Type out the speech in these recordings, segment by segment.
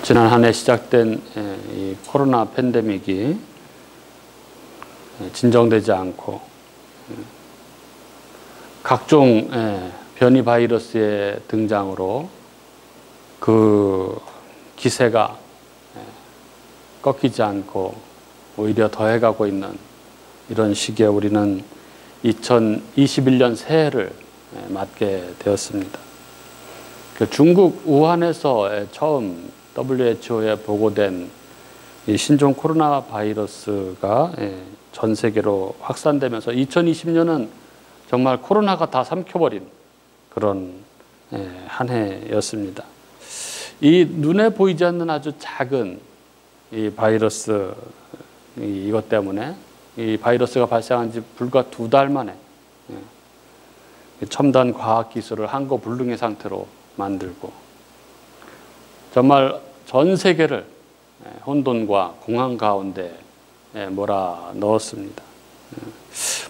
지난 한 해 시작된 이 코로나 팬데믹이 진정되지 않고 각종 변이 바이러스의 등장으로 그 기세가 꺾이지 않고 오히려 더해가고 있는 이런 시기에 우리는 2021년 새해를 맞게 되었습니다. 중국 우한에서 처음 WHO에 보고된 이 신종 코로나 바이러스가 전 세계로 확산되면서 2020년은 정말 코로나가 다 삼켜버린 그런 한 해였습니다. 이 눈에 보이지 않는 아주 작은 이 바이러스 이것 때문에 이 바이러스가 발생한 지 불과 2달 만에 첨단 과학 기술을 한거불능의 상태로 만들고 정말 전 세계를 혼돈과 공황 가운데 몰아 넣었습니다.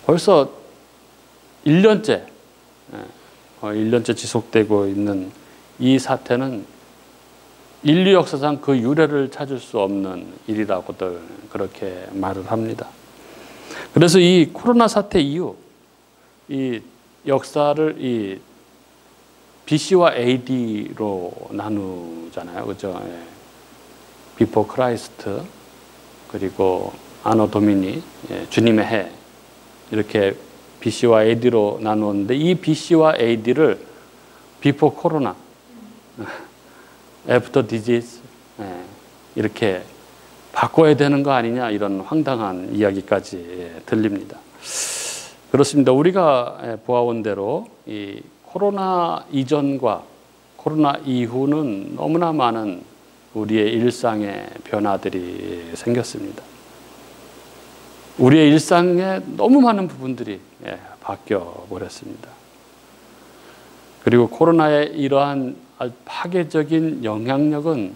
벌써 1년째 지속되고 있는 이 사태는 인류 역사상 그 유례를 찾을 수 없는 일이라고들 그렇게 말을 합니다. 그래서 이 코로나 사태 이후 이 역사를 이 BC와 AD로 나누잖아요. 그죠? 비포 크라이스트, 그리고 아노 도미니, 주님의 해. 이렇게 BC와 AD로 나누었는데 이 BC와 AD를 비포 코로나, 애프터 디지즈, 이렇게 바꿔야 되는 거 아니냐 이런 황당한 이야기까지 들립니다. 그렇습니다. 우리가 보아온 대로 이 코로나 이전과 코로나 이후는 너무나 많은 우리의 일상의 변화들이 생겼습니다. 우리의 일상의 너무 많은 부분들이 바뀌어 버렸습니다. 그리고 코로나의 이러한 파괴적인 영향력은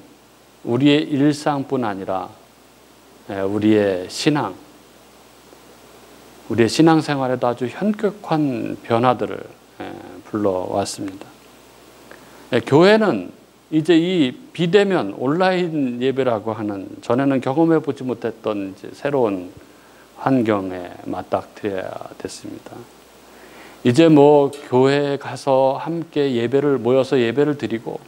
우리의 일상뿐 아니라 우리의 신앙생활에도 아주 현격한 변화들을 불러왔습니다. 교회는 이제 이 비대면 온라인 예배라고 하는 전에는 경험해 보지 못했던 이제 새로운 환경에 맞닥뜨려야 됐습니다. 이제 뭐 교회에 가서 함께 모여서 예배를 드리고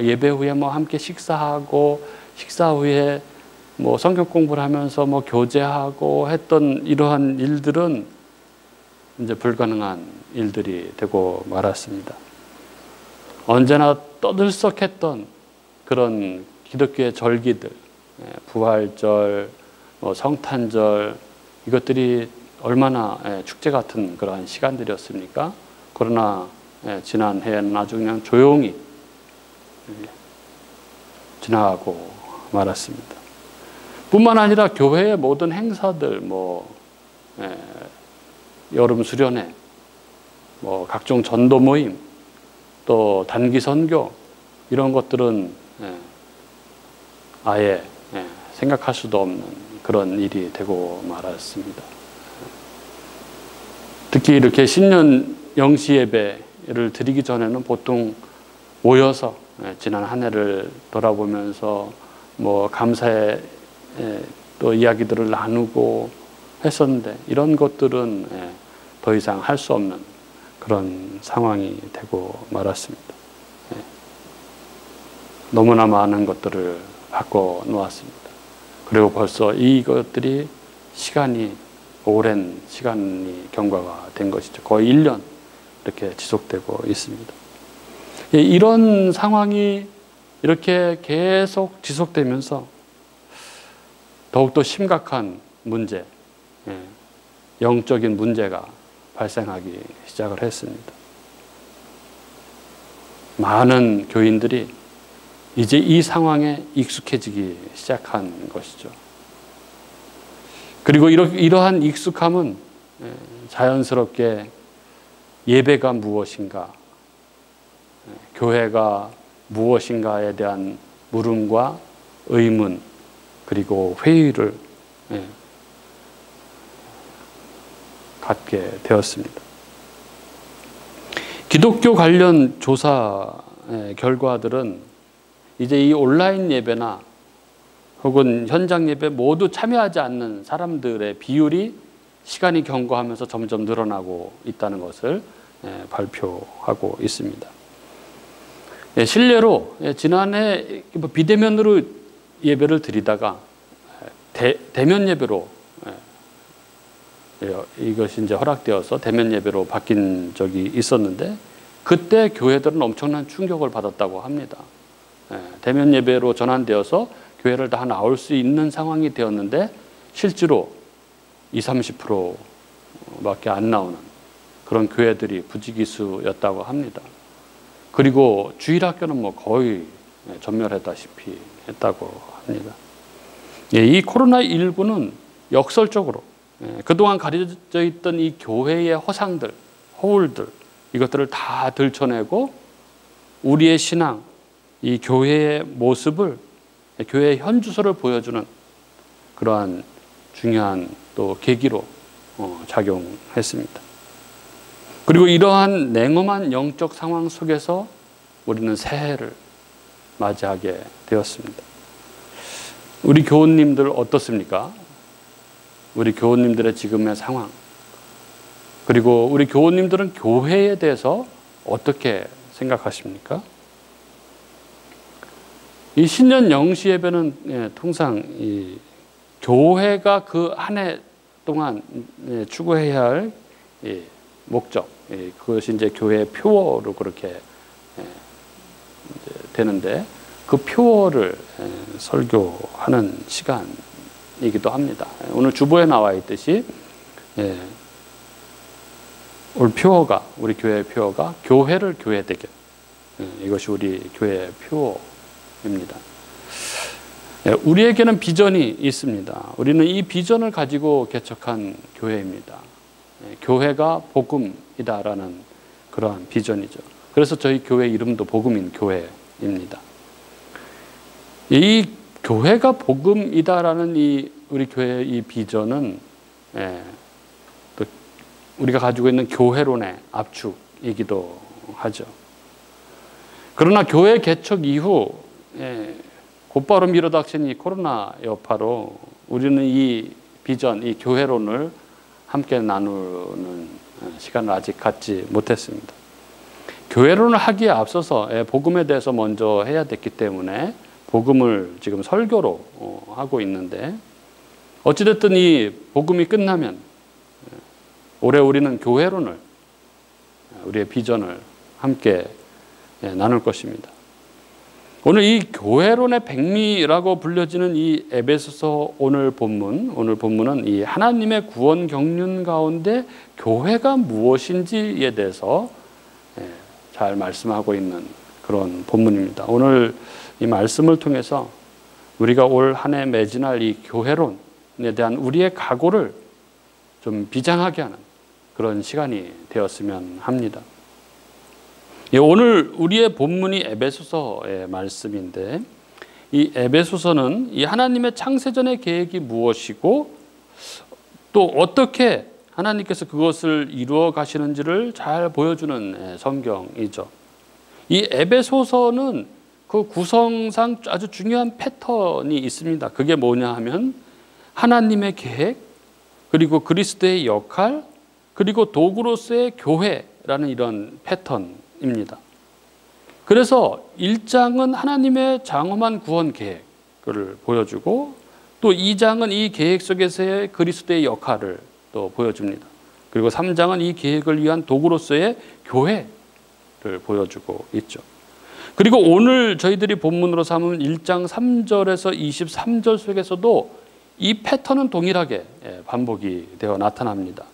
예배 후에 뭐 함께 식사하고 식사 후에 뭐 성경 공부를 하면서 뭐 교제하고 했던 이러한 일들은 이제 불가능한 일들이 되고 말았습니다. 언제나 떠들썩했던 그런 기독교의 절기들, 부활절, 성탄절, 이것들이 얼마나 축제 같은 그러한 시간들이었습니까? 그러나 지난 해에는 아주 그냥 조용히 지나가고 말았습니다. 뿐만 아니라 교회의 모든 행사들, 여름 수련회, 각종 전도 모임, 또 단기 선교 이런 것들은 아예 생각할 수도 없는 그런 일이 되고 말았습니다. 특히 이렇게 신년 영시 예배를 드리기 전에는 보통 모여서 지난 한 해를 돌아보면서 감사의 또 이야기들을 나누고 했었는데 이런 것들은 더 이상 할 수 없는 그런 상황이 되고 말았습니다. 너무나 많은 것들을 바꿔 놓았습니다. 그리고 벌써 이것들이 오랜 시간이 경과가 된 것이죠. 거의 1년 이렇게 지속되고 있습니다. 이런 상황이 이렇게 계속 지속되면서 더욱더 심각한 문제, 영적인 문제가 발생하기 시작을 했습니다. 많은 교인들이 이제 이 상황에 익숙해지기 시작한 것이죠. 그리고 이러한 익숙함은 자연스럽게 예배가 무엇인가, 교회가 무엇인가에 대한 물음과 의문, 그리고 회의를 갖게 되었습니다. 기독교 관련 조사 결과들은 이제 이 온라인 예배나 혹은 현장 예배 모두 참여하지 않는 사람들의 비율이 시간이 경과하면서 점점 늘어나고 있다는 것을 발표하고 있습니다. 실례로 지난해 비대면으로 예배를 드리다가 대면 예배로 이것이 이제 허락되어서 대면 예배로 바뀐 적이 있었는데 그때 교회들은 엄청난 충격을 받았다고 합니다. 대면 예배로 전환되어서 교회를 다 나올 수 있는 상황이 되었는데 실제로 20-30%밖에 안 나오는 그런 교회들이 부지기수였다고 합니다. 그리고 주일학교는 뭐 거의 전멸했다시피 했다고 합니다. 이 코로나19는 역설적으로 그동안 가려져 있던 이 교회의 허상들, 허울들 이것들을 다 들춰내고 우리의 신앙, 이 교회의 모습을 교회의 현주소를 보여주는 그러한 중요한 또 계기로 작용했습니다. 그리고 이러한 냉엄한 영적 상황 속에서 우리는 새해를 맞이하게 되었습니다. 우리 교우님들 어떻습니까? 우리 교우님들의 지금의 상황, 그리고 우리 교우님들은 교회에 대해서 어떻게 생각하십니까? 이 신년 영시 예배는 통상 이 교회가 그 한 해 동안 추구해야 할 목적, 그것이 이제 교회의 표어로 그렇게 되는데 그 표어를 설교하는 시간이기도 합니다. 오늘 주보에 나와 있듯이 오늘 표어가, 우리 교회의 표어가 교회를 교회되게, 이것이 우리 교회의 표어입니다. 우리에게는 비전이 있습니다. 우리는 이 비전을 가지고 개척한 교회입니다. 교회가 복음이다라는 그러한 비전이죠. 그래서 저희 교회 이름도 복음인 교회입니다. 이 교회가 복음이다라는 이 우리 교회의 이 비전은 또 우리가 가지고 있는 교회론의 압축이기도 하죠. 그러나 교회 개척 이후 곧바로 밀어닥친 이 코로나 여파로 우리는 이 비전, 이 교회론을 함께 나누는 시간을 아직 갖지 못했습니다. 교회론을 하기에 앞서서 복음에 대해서 먼저 해야 됐기 때문에 복음을 지금 설교로 하고 있는데 어찌됐든 이 복음이 끝나면 올해 우리는 교회론을, 우리의 비전을 함께 나눌 것입니다. 오늘 이 교회론의 백미라고 불려지는 이 에베소서 오늘 본문은 이 하나님의 구원 경륜 가운데 교회가 무엇인지에 대해서 잘 말씀하고 있는 그런 본문입니다. 오늘 이 말씀을 통해서 우리가 올 한 해 매진할 이 교회론에 대한 우리의 각오를 좀 비장하게 하는 그런 시간이 되었으면 합니다. 오늘 우리의 본문이 에베소서의 말씀인데 이 에베소서는 이 하나님의 창세전의 계획이 무엇이고 또 어떻게 하나님께서 그것을 이루어 가시는지를 잘 보여주는 성경이죠. 이 에베소서는 그 구성상 아주 중요한 패턴이 있습니다. 그게 뭐냐 하면 하나님의 계획, 그리고 그리스도의 역할, 그리고 도구로서의 교회라는 이런 패턴입니다. 그래서 1장은 하나님의 장엄한 구원 계획을 보여주고 또 2장은 이 계획 속에서의 그리스도의 역할을 또 보여줍니다. 그리고 3장은 이 계획을 위한 도구로서의 교회를 보여주고 있죠. 그리고 오늘 저희들이 본문으로 삼은 1장 3절에서 23절 속에서도 이 패턴은 동일하게 반복이 되어 나타납니다.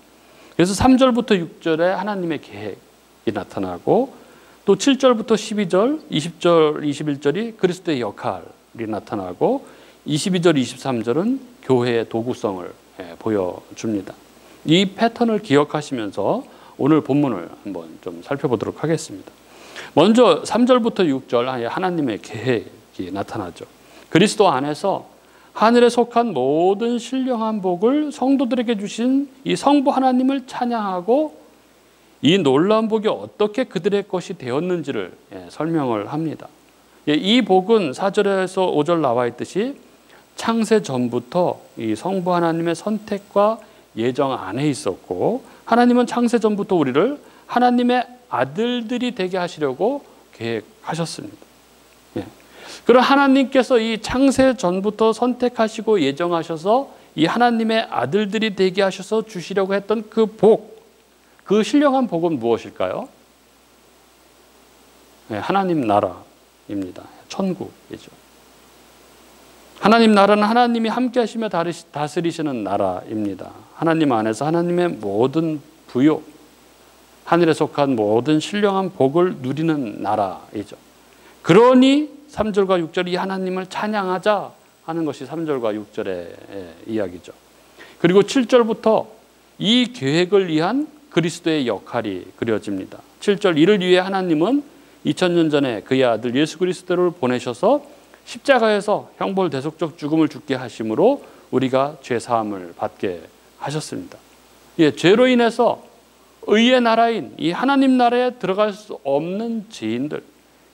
그래서 3절부터 6절에 하나님의 계획이 나타나고 또 7절부터 12절, 20절, 21절이 그리스도의 역할이 나타나고 22절, 23절은 교회의 도구성을 보여줍니다. 이 패턴을 기억하시면서 오늘 본문을 한번 좀 살펴보도록 하겠습니다. 먼저 3절부터 6절 하나님의 계획이 나타나죠. 그리스도 안에서 하늘에 속한 모든 신령한 복을 성도들에게 주신 이 성부 하나님을 찬양하고 이 놀라운 복이 어떻게 그들의 것이 되었는지를 설명을 합니다. 이 복은 4절에서 5절 나와 있듯이 창세 전부터 이 성부 하나님의 선택과 예정 안에 있었고, 하나님은 창세 전부터 우리를 하나님의 아들들이 되게 하시려고 계획하셨습니다. 그럼 하나님께서 이 창세 전부터 선택하시고 예정하셔서 이 하나님의 아들들이 되게 하셔서 주시려고 했던 그 복, 그 신령한 복은 무엇일까요? 하나님 나라입니다. 천국이죠. 하나님 나라는 하나님이 함께 하시며 다스리시는 나라입니다. 하나님 안에서 하나님의 모든 부요, 하늘에 속한 모든 신령한 복을 누리는 나라이죠. 그러니 3절과 6절이 이 하나님을 찬양하자 하는 것이 3절과 6절의 이야기죠. 그리고 7절부터 이 계획을 위한 그리스도의 역할이 그려집니다. 7절, 이를 위해 하나님은 2000년 전에 그의 아들 예수 그리스도를 보내셔서 십자가에서 형벌 대속적 죽음을 죽게 하심으로 우리가 죄사함을 받게 하셨습니다. 죄로 인해서 의의 나라인 이 하나님 나라에 들어갈 수 없는 죄인들,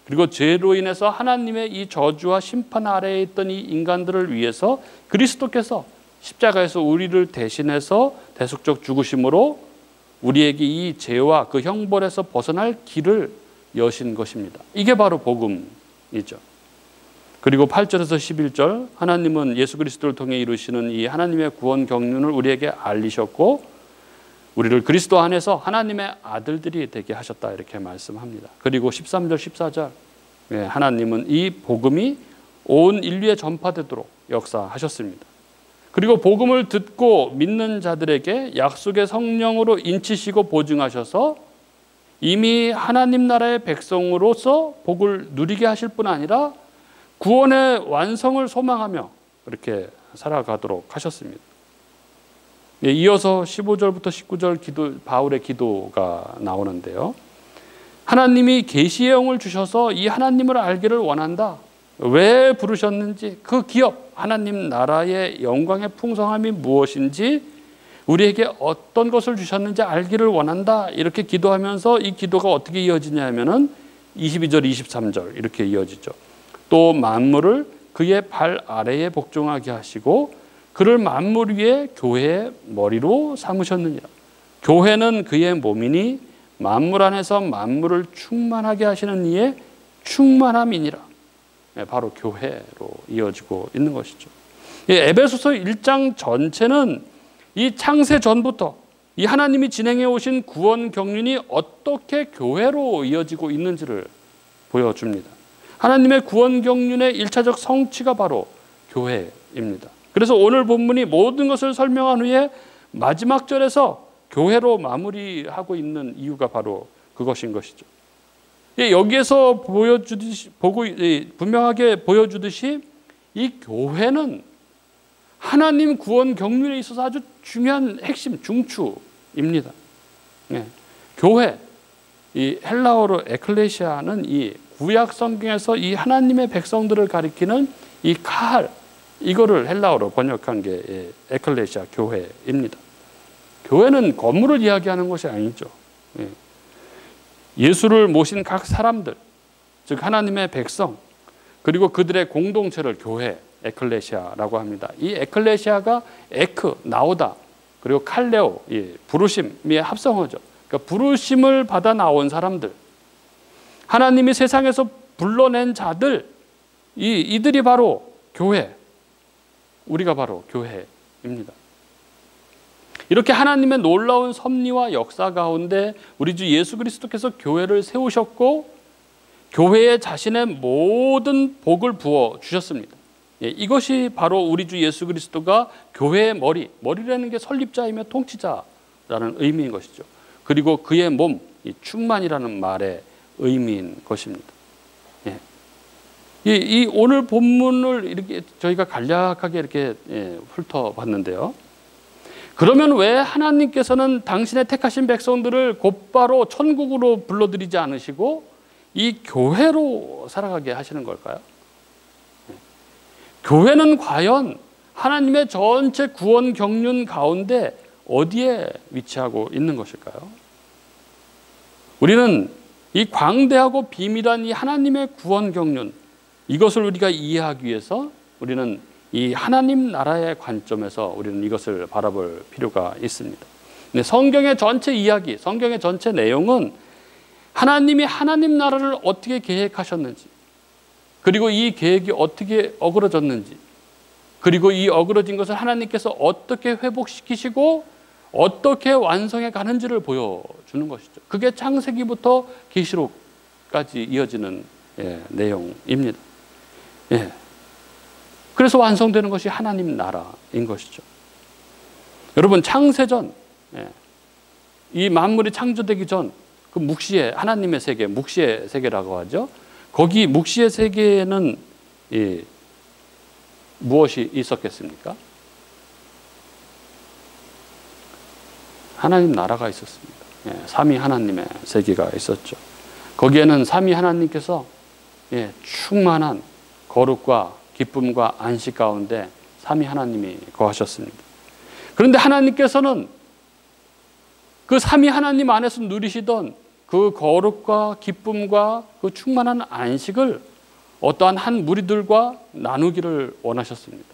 그리고 죄로 인해서 하나님의 이 저주와 심판 아래에 있던 이 인간들을 위해서 그리스도께서 십자가에서 우리를 대신해서 대속적 죽으심으로 우리에게 이 죄와 그 형벌에서 벗어날 길을 여신 것입니다. 이게 바로 복음이죠. 그리고 8절에서 11절, 하나님은 예수 그리스도를 통해 이루시는 이 하나님의 구원 경륜을 우리에게 알리셨고 우리를 그리스도 안에서 하나님의 아들들이 되게 하셨다, 이렇게 말씀합니다. 그리고 13절 14절, 하나님은 이 복음이 온 인류에 전파되도록 역사하셨습니다. 그리고 복음을 듣고 믿는 자들에게 약속의 성령으로 인치시고 보증하셔서 이미 하나님 나라의 백성으로서 복을 누리게 하실 뿐 아니라 구원의 완성을 소망하며 그렇게 살아가도록 하셨습니다. 이어서 15절부터 19절 바울의 기도가 나오는데요. 하나님이 계시의 영을 주셔서 이 하나님을 알기를 원한다. 왜 부르셨는지, 그 기업, 하나님 나라의 영광의 풍성함이 무엇인지, 우리에게 어떤 것을 주셨는지 알기를 원한다. 이렇게 기도하면서 이 기도가 어떻게 이어지냐 하면은 22절, 23절 이렇게 이어지죠. 또 만물을 그의 발 아래에 복종하게 하시고 그를 만물 위에 교회의 머리로 삼으셨느니라. 교회는 그의 몸이니 만물 안에서 만물을 충만하게 하시는 이의 충만함이니라. 바로 교회로 이어지고 있는 것이죠. 에베소서 1장 전체는 이 창세 전부터 이 하나님이 진행해 오신 구원 경륜이 어떻게 교회로 이어지고 있는지를 보여줍니다. 하나님의 구원 경륜의 1차적 성취가 바로 교회입니다. 그래서 오늘 본문이 모든 것을 설명한 후에 마지막 절에서 교회로 마무리하고 있는 이유가 바로 그것인 것이죠. 여기에서 분명하게 보여주듯이 이 교회는 하나님 구원 경륜에 있어서 아주 중요한 핵심, 중추입니다. 교회, 이 헬라어로 에클레시아는 이 구약 성경에서 이 하나님의 백성들을 가리키는 이 칼, 이거를 헬라어로 번역한 게 에클레시아, 교회입니다. 교회는 건물을 이야기하는 것이 아니죠. 예수를 모신 각 사람들, 즉 하나님의 백성, 그리고 그들의 공동체를 교회, 에클레시아라고 합니다. 이 에클레시아가 에크, 나오다, 그리고 칼레오, 부르심의 합성어죠. 그러니까 부르심을 받아 나온 사람들, 하나님이 세상에서 불러낸 자들, 이들이 바로 교회, 우리가 바로 교회입니다. 이렇게 하나님의 놀라운 섭리와 역사 가운데 우리 주 예수 그리스도께서 교회를 세우셨고 교회에 자신의 모든 복을 부어 주셨습니다. 이것이 바로 우리 주 예수 그리스도가 교회의 머리라는 게 설립자이며 통치자라는 의미인 것이죠. 그리고 그의 몸, 충만이라는 말의 의미인 것입니다. 이 오늘 본문을 이렇게 저희가 간략하게 이렇게 훑어봤는데요. 그러면 왜 하나님께서는 당신의 택하신 백성들을 곧바로 천국으로 불러들이지 않으시고 이 교회로 살아가게 하시는 걸까요? 교회는 과연 하나님의 전체 구원 경륜 가운데 어디에 위치하고 있는 것일까요? 우리는 이 광대하고 비밀한 이 하나님의 구원 경륜, 이것을 우리가 이해하기 위해서 우리는 이 하나님 나라의 관점에서 우리는 이것을 바라볼 필요가 있습니다. 근데 성경의 전체 이야기, 성경의 전체 내용은 하나님이 하나님 나라를 어떻게 계획하셨는지, 그리고 이 계획이 어떻게 어그러졌는지, 그리고 이 어그러진 것을 하나님께서 어떻게 회복시키시고 어떻게 완성해 가는지를 보여주는 것이죠. 그게 창세기부터 계시록까지 이어지는 내용입니다. 그래서 완성되는 것이 하나님 나라인 것이죠. 여러분, 창세전, 이 만물이 창조되기 전 그 묵시의 하나님의 세계, 묵시의 세계라고 하죠. 거기 묵시의 세계에는 무엇이 있었겠습니까? 하나님 나라가 있었습니다. 삼위 하나님의 세계가 있었죠. 거기에는 삼위 하나님께서 충만한 거룩과 기쁨과 안식 가운데 삼위 하나님이 거하셨습니다. 그런데 하나님께서는 그 삼위 하나님 안에서 누리시던 그 거룩과 기쁨과 그 충만한 안식을 어떠한 한 무리들과 나누기를 원하셨습니다.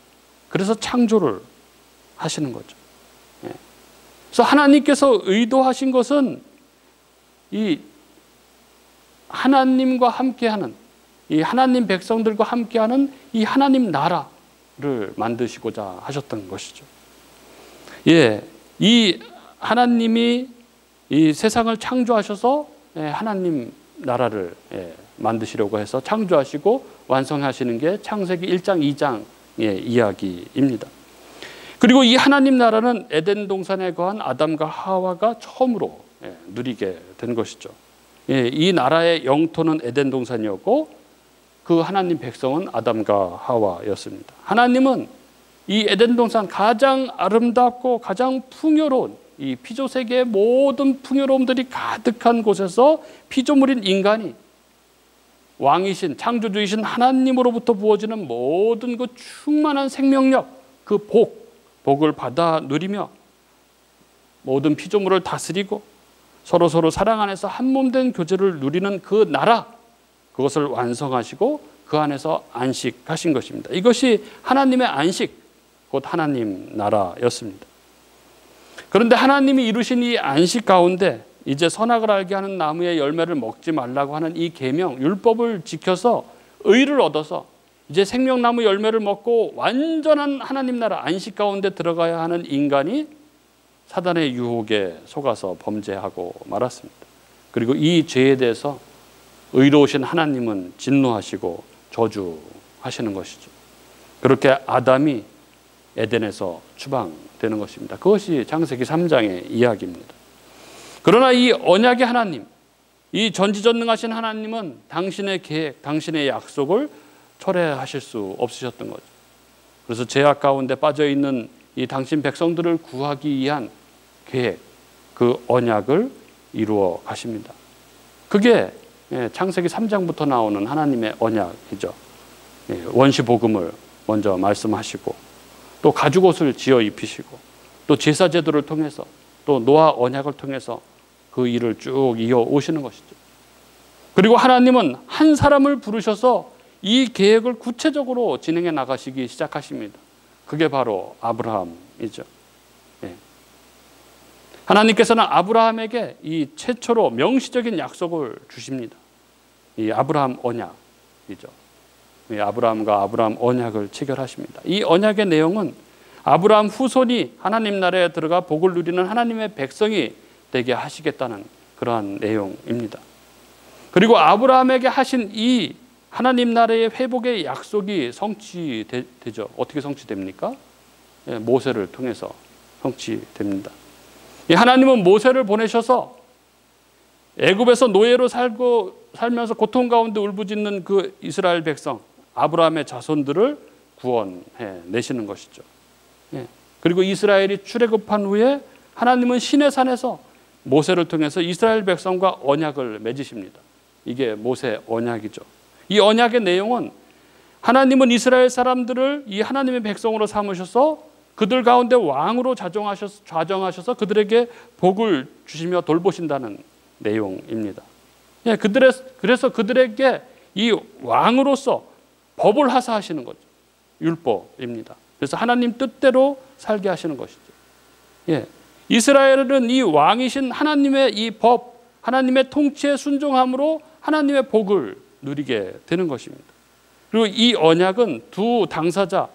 그래서 창조를 하시는 거죠. 그래서 하나님께서 의도하신 것은 이 하나님과 함께하는, 이 하나님 백성들과 함께하는 이 하나님 나라를 만드시고자 하셨던 것이죠. 이 하나님이 이 세상을 창조하셔서 하나님 나라를 만드시려고 해서 창조하시고 완성하시는 게 창세기 1장 2장의 이야기입니다. 그리고 이 하나님 나라는 에덴 동산에 거한 아담과 하와가 처음으로 누리게 된 것이죠. 이 나라의 영토는 에덴 동산이었고 그 하나님 백성은 아담과 하와였습니다. 하나님은 이 에덴 동산 가장 아름답고 가장 풍요로운 이 피조 세계의 모든 풍요로움들이 가득한 곳에서 피조물인 인간이 왕이신 창조주이신 하나님으로부터 부어지는 모든 그 충만한 생명력, 그 복을 받아 누리며 모든 피조물을 다스리고 서로 사랑 안에서 한 몸 된 교제를 누리는 그 나라, 그것을 완성하시고 그 안에서 안식하신 것입니다. 이것이 하나님의 안식, 곧 하나님 나라였습니다. 그런데 하나님이 이루신 이 안식 가운데 이제 선악을 알게 하는 나무의 열매를 먹지 말라고 하는 이 계명, 율법을 지켜서 의를 얻어서 이제 생명나무 열매를 먹고 완전한 하나님 나라 안식 가운데 들어가야 하는 인간이 사단의 유혹에 속아서 범죄하고 말았습니다. 그리고 이 죄에 대해서 의로우신 하나님은 진노하시고 저주하시는 것이죠. 그렇게 아담이 에덴에서 추방되는 것입니다. 그것이 창세기 3장의 이야기입니다. 그러나 이 언약의 하나님, 이 전지전능하신 하나님은 당신의 계획, 당신의 약속을 철회하실 수 없으셨던 거죠. 그래서 죄악 가운데 빠져있는 이 당신 백성들을 구하기 위한 계획, 그 언약을 이루어 가십니다. 그게 창세기 3장부터 나오는 하나님의 언약이죠. 원시복음을 먼저 말씀하시고 또 가죽옷을 지어 입히시고 또 제사 제도를 통해서 또 노아 언약을 통해서 그 일을 쭉 이어 오시는 것이죠. 그리고 하나님은 한 사람을 부르셔서 이 계획을 구체적으로 진행해 나가시기 시작하십니다. 그게 바로 아브라함이죠. 하나님께서는 아브라함에게 이 최초로 명시적인 약속을 주십니다. 이 아브라함 언약이죠. 아브라함과 아브라함 언약을 체결하십니다. 이 언약의 내용은 아브라함 후손이 하나님 나라에 들어가 복을 누리는 하나님의 백성이 되게 하시겠다는 그러한 내용입니다. 그리고 아브라함에게 하신 이 하나님 나라의 회복의 약속이 성취되죠. 어떻게 성취됩니까? 모세를 통해서 성취됩니다. 하나님은 모세를 보내셔서 애굽에서 노예로 살면서 고통 가운데 울부짖는 그 이스라엘 백성 아브라함의 자손들을 구원해 내시는 것이죠. 그리고 이스라엘이 출애굽한 후에 하나님은 시내산에서 모세를 통해서 이스라엘 백성과 언약을 맺으십니다. 이게 모세 언약이죠. 이 언약의 내용은 하나님은 이스라엘 사람들을 이 하나님의 백성으로 삼으셔서 그들 가운데 왕으로 좌정하셔서 그들에게 복을 주시며 돌보신다는 내용입니다. 그래서 그들에게 이 왕으로서 법을 하사하시는 거죠. 율법입니다. 그래서 하나님 뜻대로 살게 하시는 것이죠. 예. 이스라엘은 이 왕이신 하나님의 이 법, 하나님의 통치에 순종함으로 하나님의 복을 누리게 되는 것입니다. 그리고 이 언약은 두 당사자,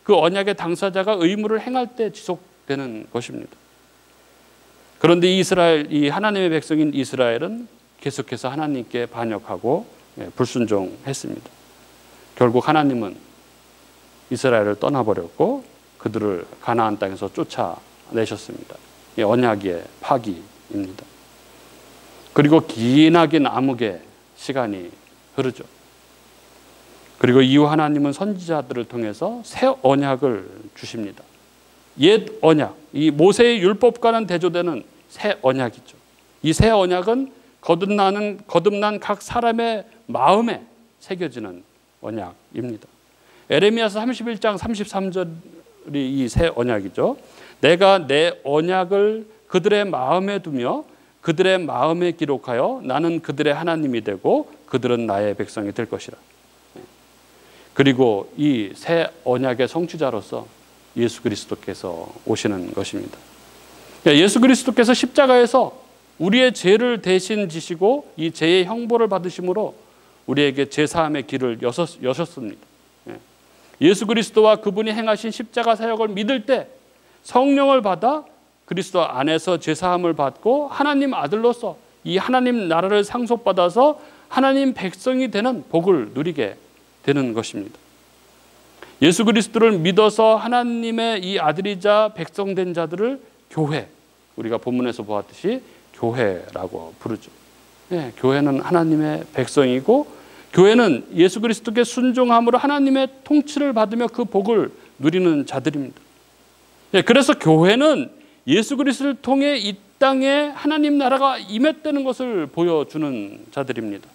그 언약의 당사자가 의무를 행할 때 지속되는 것입니다. 그런데 이 하나님의 백성인 이스라엘은 계속해서 하나님께 반역하고 불순종했습니다. 결국 하나님은 이스라엘을 떠나버렸고 그들을 가나안 땅에서 쫓아내셨습니다. 언약의 파기입니다. 그리고 기나긴 암흑의 시간이 흐르죠. 그리고 이후 하나님은 선지자들을 통해서 새 언약을 주십니다. 옛 언약, 이 모세의 율법과는 대조되는 새 언약이죠. 이 새 언약은 거듭난 각 사람의 마음에 새겨지는 언약입니다. 에레미야서 31장 33절이 이 새 언약이죠. 내가 내 언약을 그들의 마음에 두며 그들의 마음에 기록하여 나는 그들의 하나님이 되고 그들은 나의 백성이 될 것이라. 그리고 이 새 언약의 성취자로서 예수 그리스도께서 오시는 것입니다. 예수 그리스도께서 십자가에서 우리의 죄를 대신 지시고 이 죄의 형벌을 받으심으로 우리에게 제사함의 길을 여셨습니다. 예수 그리스도와 그분이 행하신 십자가 사역을 믿을 때 성령을 받아 그리스도 안에서 제사함을 받고 하나님 아들로서 이 하나님 나라를 상속받아서 하나님 백성이 되는 복을 누리게 되는 것입니다. 예수 그리스도를 믿어서 하나님의 이 아들이자 백성된 자들을 교회, 우리가 본문에서 보았듯이 교회라고 부르죠. 교회는 하나님의 백성이고 교회는 예수 그리스도께 순종함으로 하나님의 통치를 받으며 그 복을 누리는 자들입니다. 그래서 교회는 예수 그리스도를 통해 이 땅에 하나님 나라가 임했다는 것을 보여주는 자들입니다.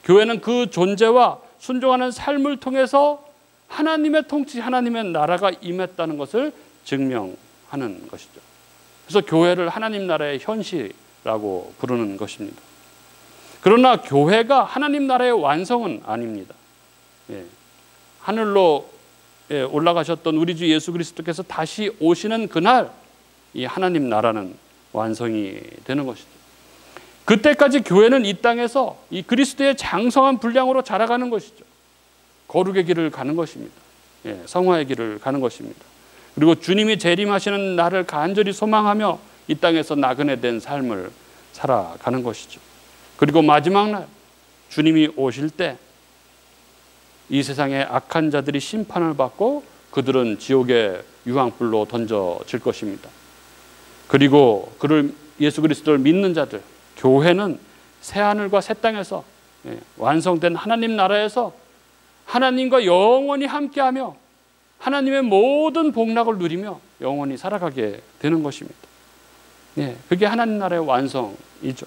교회는 그 존재와 순종하는 삶을 통해서 하나님의 통치, 하나님의 나라가 임했다는 것을 증명하는 것이죠. 그래서 교회를 하나님 나라의 현실이라고 부르는 것입니다. 그러나 교회가 하나님 나라의 완성은 아닙니다. 하늘로 올라가셨던 우리 주 예수 그리스도께서 다시 오시는 그날 이 하나님 나라는 완성이 되는 것이죠. 그때까지 교회는 이 땅에서 이 그리스도의 장성한 분량으로 자라가는 것이죠. 거룩의 길을 가는 것입니다. 성화의 길을 가는 것입니다. 그리고 주님이 재림하시는 날을 간절히 소망하며 이 땅에서 나그네 된 삶을 살아가는 것이죠. 그리고 마지막 날 주님이 오실 때 이 세상의 악한 자들이 심판을 받고 그들은 지옥의 유황불로 던져질 것입니다. 그리고 예수 그리스도를 믿는 자들, 교회는 새하늘과 새 땅에서 완성된 하나님 나라에서 하나님과 영원히 함께하며 하나님의 모든 복락을 누리며 영원히 살아가게 되는 것입니다. 그게 하나님 나라의 완성이죠.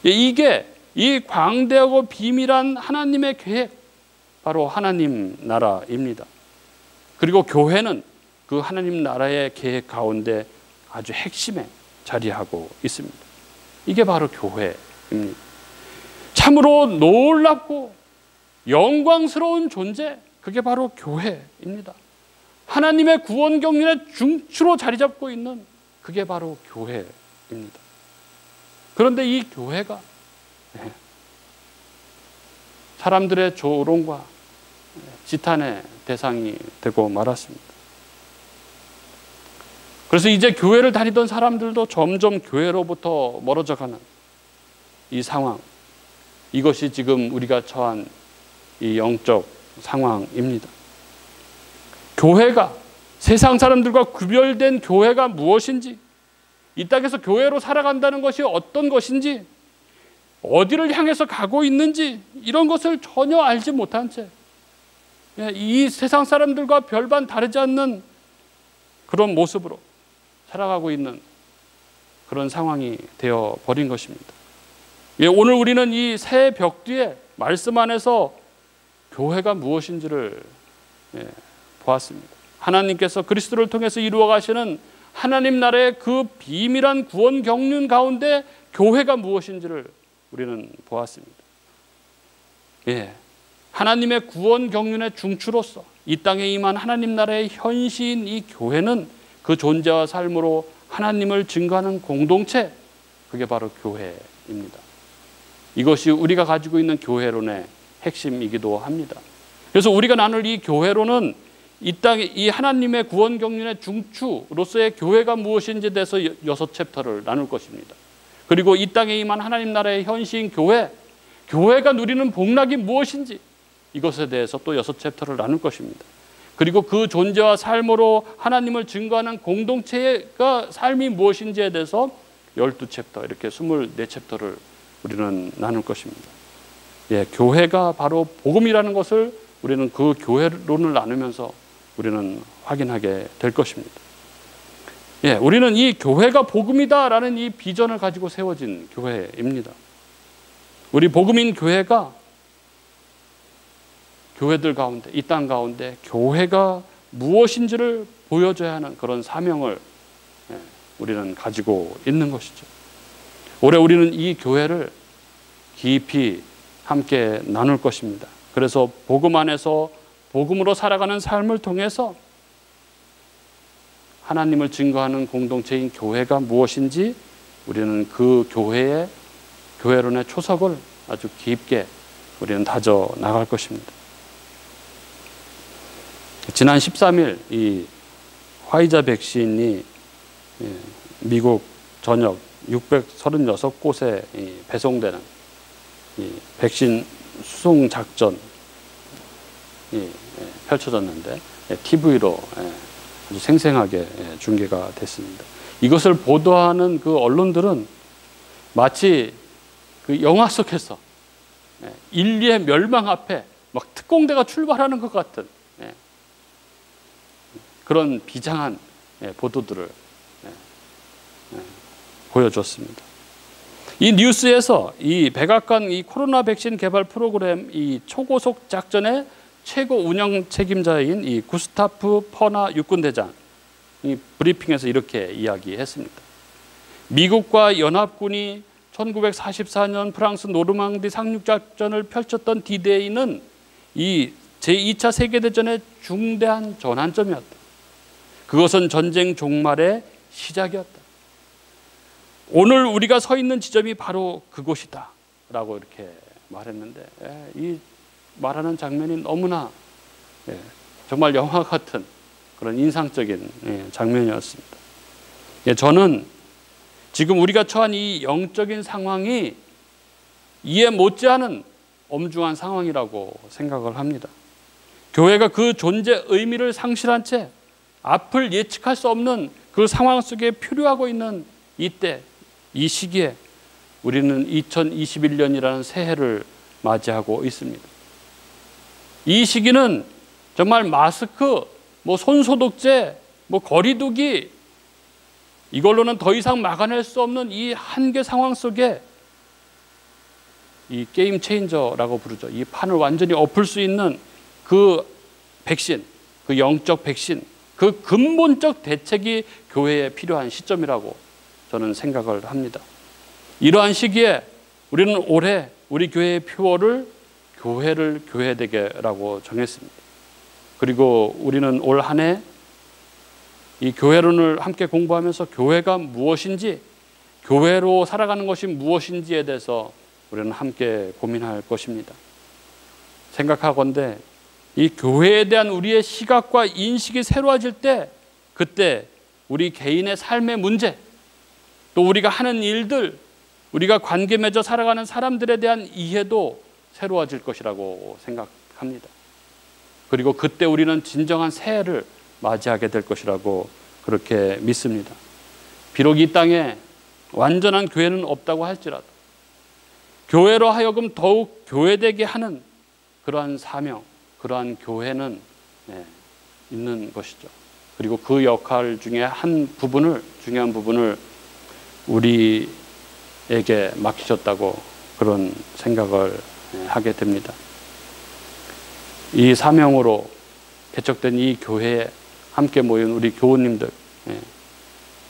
이게 이 광대하고 비밀한 하나님의 계획, 바로 하나님 나라입니다. 그리고 교회는 그 하나님 나라의 계획 가운데 아주 핵심에 자리하고 있습니다. 이게 바로 교회입니다. 참으로 놀랍고 영광스러운 존재, 그게 바로 교회입니다. 하나님의 구원 경륜의 중추로 자리 잡고 있는 그게 바로 교회입니다. 그런데 이 교회가 사람들의 조롱과 지탄의 대상이 되고 말았습니다. 그래서 이제 교회를 다니던 사람들도 점점 교회로부터 멀어져가는 이 상황, 이것이 지금 우리가 처한 이 영적 상황입니다. 교회가, 세상 사람들과 구별된 교회가 무엇인지, 이 땅에서 교회로 살아간다는 것이 어떤 것인지, 어디를 향해서 가고 있는지 이런 것을 전혀 알지 못한 채 이 세상 사람들과 별반 다르지 않는 그런 모습으로 살아가고 있는 그런 상황이 되어버린 것입니다. 오늘 우리는 이 새 벽 뒤에 말씀 안에서 교회가 무엇인지를 보았습니다. 하나님께서 그리스도를 통해서 이루어 가시는 하나님 나라의 그 비밀한 구원 경륜 가운데 교회가 무엇인지를 우리는 보았습니다. 하나님의 구원 경륜의 중추로서 이 땅에 임한 하나님 나라의 현시인 이 교회는 그 존재와 삶으로 하나님을 증거하는 공동체, 그게 바로 교회입니다. 이것이 우리가 가지고 있는 교회론의 핵심이기도 합니다. 그래서 우리가 나눌 이 교회론은 이 땅에 이 하나님의 구원 경륜의 중추로서의 교회가 무엇인지에 대해서 6챕터를 나눌 것입니다. 그리고 이 땅에 임한 하나님 나라의 현시인 교회가 누리는 복락이 무엇인지 이것에 대해서 또 6챕터를 나눌 것입니다. 그리고 그 존재와 삶으로 하나님을 증거하는 공동체가 삶이 무엇인지에 대해서 12챕터, 이렇게 24챕터를 우리는 나눌 것입니다. 예, 교회가 바로 복음이라는 것을 우리는 그 교회론을 나누면서 우리는 확인하게 될 것입니다. 예, 우리는 이 교회가 복음이다라는 이 비전을 가지고 세워진 교회입니다. 우리 복음인 교회가 교회들 가운데, 이 땅 가운데 교회가 무엇인지를 보여줘야 하는 그런 사명을 우리는 가지고 있는 것이죠. 올해 우리는 이 교회를 깊이 함께 나눌 것입니다. 그래서 복음 안에서 복음으로 살아가는 삶을 통해서 하나님을 증거하는 공동체인 교회가 무엇인지 우리는 그 교회론의 초석을 아주 깊게 우리는 다져 나갈 것입니다. 지난 13일 이 화이자 백신이 미국 전역 636곳에 배송되는 이 백신 수송 작전이 펼쳐졌는데 TV로 아주 생생하게 중계가 됐습니다. 이것을 보도하는 그 언론들은 마치 그 영화 속에서 인류의 멸망 앞에 막 특공대가 출발하는 것 같은 그런 비장한 보도들을 보여줬습니다. 이 뉴스에서 이 백악관 이 코로나 백신 개발 프로그램 이 초고속 작전의 최고 운영 책임자인 이 구스타프 퍼나 육군대장 이 브리핑에서 이렇게 이야기했습니다. 미국과 연합군이 1944년 프랑스 노르망디 상륙작전을 펼쳤던 D-Day는 이 제2차 세계대전의 중대한 전환점이었다. 그것은 전쟁 종말의 시작이었다. 오늘 우리가 서 있는 지점이 바로 그곳이다 라고 이렇게 말했는데 이 말하는 장면이 너무나 정말 영화 같은 그런 인상적인 장면이었습니다. 저는 지금 우리가 처한 이 영적인 상황이 이해 못지않은 엄중한 상황이라고 생각을 합니다. 교회가 그 존재 의미를 상실한 채 앞을 예측할 수 없는 그 상황 속에 표류하고 있는 이때, 이 시기에 우리는 2021년이라는 새해를 맞이하고 있습니다. 이 시기는 정말 마스크, 손소독제, 거리두기 이걸로는 더 이상 막아낼 수 없는 이 한계 상황 속에 이 게임 체인저라고 부르죠. 이 판을 완전히 엎을 수 있는 그 백신, 그 영적 백신, 그 근본적 대책이 교회에 필요한 시점이라고 저는 생각을 합니다. 이러한 시기에 우리는 올해 우리 교회의 표어를 교회를 교회되게라고 정했습니다. 그리고 우리는 올 한 해 이 교회론을 함께 공부하면서 교회가 무엇인지, 교회로 살아가는 것이 무엇인지에 대해서 우리는 함께 고민할 것입니다. 생각하건대 이 교회에 대한 우리의 시각과 인식이 새로워질 때 그때 우리 개인의 삶의 문제, 또 우리가 하는 일들, 우리가 관계 맺어 살아가는 사람들에 대한 이해도 새로워질 것이라고 생각합니다. 그리고 그때 우리는 진정한 새해를 맞이하게 될 것이라고 그렇게 믿습니다. 비록 이 땅에 완전한 교회는 없다고 할지라도 교회로 하여금 더욱 교회되게 하는 그러한 사명, 그러한 교회는 있는 것이죠. 그리고 그 역할 중에 중요한 부분을 우리에게 맡기셨다고 그런 생각을 하게 됩니다. 이 사명으로 개척된 이 교회에 함께 모인 우리 교우님들,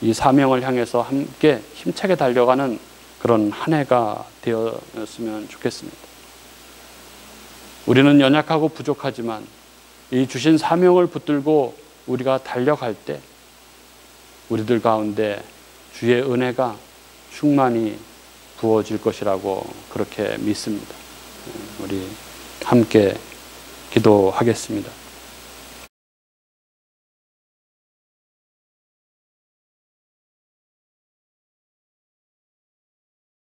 이 사명을 향해서 함께 힘차게 달려가는 그런 한 해가 되었으면 좋겠습니다. 우리는 연약하고 부족하지만 이 주신 사명을 붙들고 우리가 달려갈 때 우리들 가운데 주의 은혜가 충만히 부어질 것이라고 그렇게 믿습니다. 우리 함께 기도하겠습니다.